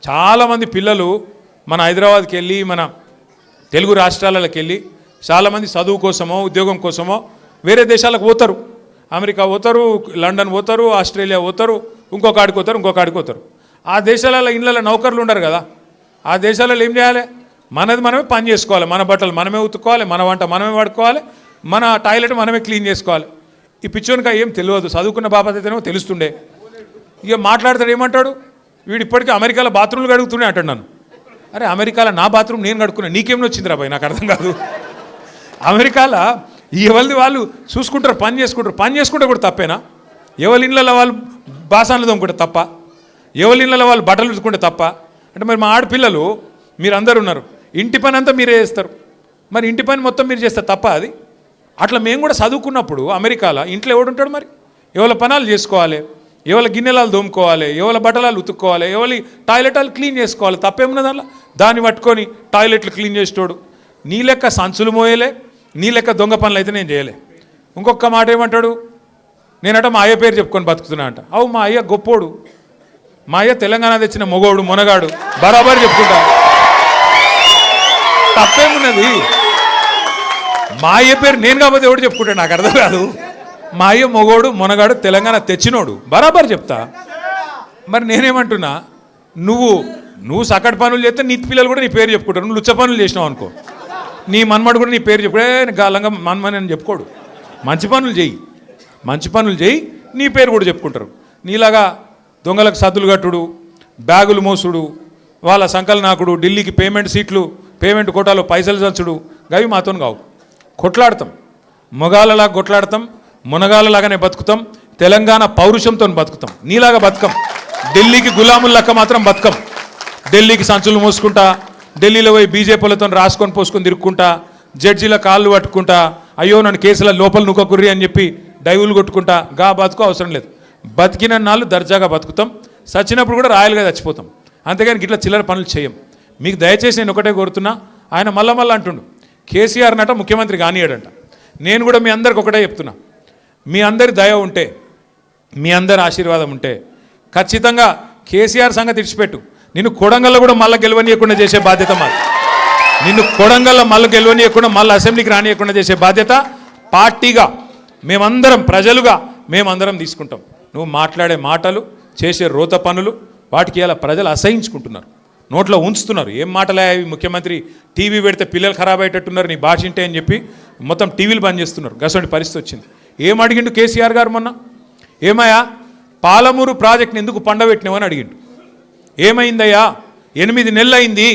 చాలామంది పిల్లలు మన హైదరాబాద్కి వెళ్ళి మన తెలుగు రాష్ట్రాలకు వెళ్ళి చాలామంది చదువు కోసమో ఉద్యోగం కోసమో వేరే దేశాలకు పోతారు. అమెరికా పోతారు, లండన్ పోతారు, ఆస్ట్రేలియా పోతారు, ఇంకొక ఆడికి పోతారు. ఆ దేశాలలో ఇళ్ళలో నౌకర్లు ఉండరు కదా. ఆ దేశాలలో ఏం చేయాలి? మనది మనమే పని చేసుకోవాలి, మన బట్టలు మనమే ఉతుక్కోవాలి, మన వంట మనమే వాడుకోవాలి, మన టాయిలెట్ మనమే క్లీన్ చేసుకోవాలి. ఈ పిచ్చోనికా ఏం తెలియదు, చదువుకున్న బాపతేనేమో తెలుస్తుండే. ఇక మాట్లాడతాడు, ఏమంటాడు, వీడు ఇప్పటికీ అమెరికాలో బాత్రూమ్లు కడుగుతూనే అంటాడు నన్ను. అరే అమెరికాలో నా బాత్రూమ్ నేను కడుక్కున్నా, నీకేం వచ్చిందిరా బాయ్, నాకు అర్థం కాదు. అమెరికాలో ఎవరిది వాళ్ళు చూసుకుంటారు, పని చేసుకుంటే కూడా తప్పేనా? ఎవరి ఇళ్ళలో వాళ్ళు బాసాన్లు తోముకుంటే తప్ప, ఎవరి ఇళ్ళలో వాళ్ళు బట్టలు ఉతుకుంటే తప్ప అంటే మరి మా ఆడపిల్లలు మీరందరూ ఉన్నారు, ఇంటి పని అంతా మీరే చేస్తారు, మరి ఇంటి పని మొత్తం మీరు చేస్తే తప్ప అది? అట్లా మేము కూడా చదువుకున్నప్పుడు అమెరికాలో ఇంట్లో ఎవడుంటాడు మరి? ఎవరి పనాలు చేసుకోవాలి, ఎవరి గిన్నెలాలు దోముకోవాలి, ఎవరి బట్టలాలు ఉతుక్కోవాలి, ఎవరి టాయిలెట్లు క్లీన్ చేసుకోవాలి, తప్పేమున్నది దానిలో? దాన్ని పట్టుకొని టాయిలెట్లు క్లీన్ చేసేటోడు నీ లెక్క సంచులు మోయలే, నీ లెక్క దొంగ పనులు అయితే నేను చేయలే. ఇంకొక మాట ఏమంటాడు, నేనట మా అయ్య పేరు చెప్పుకొని బతుకుతున్నా అంట. అవు మా అయ్య గొప్పోడు, మా అయ్య తెలంగాణ తెచ్చిన మొగోడు మునగాడు, బరాబర్ చెప్పుకుంటా, తప్పేమున్నది? మా అయ్య పేరు నేను కాకపోతే ఎవడు చెప్పుకుంటాడు, నాకు అర్థం కాదు. మా అయ్య మొగోడు మునగాడు తెలంగాణ తెచ్చినోడు, బరాబర్ చెప్తా. మరి నేనేమంటున్నా, నువ్వు సకటి పనులు చేస్తే నీ పిల్లలు కూడా నీ పేరు చెప్పుకుంటారు. నువ్వు లుచ్చ పనులు చేసినావు అనుకో, నీ మన్మడు కూడా నీ పేరు చెప్పుడే గాలంగా మన్మని అని చెప్పుకోడు. మంచి పనులు చేయి, నీ పేరు కూడా చెప్పుకుంటారు. నీలాగా దొంగలకు సద్దులు కట్టుడు, బ్యాగులు మోసుడు, వాళ్ళ సంకల్ నాకుడు, ఢిల్లీకి పేమెంట్ కోటాలో పైసలు చంచుడు, గవి మాతో కావు. కొట్లాడతాం, మొగాలలాగా కొట్లాడతాం, మునగాలలాగానే బతుకుతాం, తెలంగాణ పౌరుషంతో బతుకుతాం. నీలాగా బతుకం, ఢిల్లీకి గులాములక్క మాత్రం బతుకం. ఢిల్లీకి సంచులు మోసుకుంటా, ఢిల్లీలో పోయి బీజేపీలతో రాసుకొని పోసుకొని తిరుక్కుంటా, జడ్జీల కాళ్ళు పట్టుకుంటా, అయ్యో నన్ను కేసుల లోపల నువ్వుకుర్రి అని చెప్పి డైవులు కొట్టుకుంటా, బతుకు అవసరం లేదు. బతికిన నాళ్ళు దర్జాగా బతుకుతాం, చచ్చినప్పుడు కూడా రాయలుగా చచ్చిపోతాం. అంతేగాని ఇట్లా చిల్లర పనులు చేయం. మీకు దయచేసి నేను ఒకటే కోరుతున్నా, ఆయన మళ్ళా అంటుండు కేసీఆర్ నట ముఖ్యమంత్రి కానియాడంట. నేను కూడా మీ అందరికి ఒకటే చెప్తున్నా, మీ అందరి దయ ఉంటే, మీ అందరి ఆశీర్వాదం ఉంటే ఖచ్చితంగా కేసీఆర్ సంగతి ఇడిచిపెట్టు, నిన్ను కొడంగల్లో కూడా మళ్ళీ గెలవనీయకుండా చేసే బాధ్యత మాది. నిన్ను కొడంగల్లో మళ్ళీ గెలవనీయకుండా మళ్ళీ అసెంబ్లీకి రానియకుండా చేసే బాధ్యత పార్టీగా మేమందరం, ప్రజలుగా మేమందరం తీసుకుంటాం. నువ్వు మాట్లాడే మాటలు, చేసే రోత పనులు, వాటికి ఇలా ప్రజలు అసహించుకుంటున్నారు, నోట్లో ఉంచుతున్నారు. ఏం మాటలే ముఖ్యమంత్రి, టీవీ పెడితే పిల్లలు ఖరాబ్ అయ్యేటట్టున్నారు నీ భాష ఇంటే అని చెప్పి మొత్తం టీవీలు బంద్ చేస్తున్నారు. గసంటి పరిస్థితి వచ్చింది. ఏం అడిగిండు కేసీఆర్ గారు మొన్న? ఏమయ్యా పాలమూరు ప్రాజెక్ట్ని ఎందుకు పండబెట్టినావని అడిగిండు. ఏమైందయ్యా, 8 నెలలు అయింది,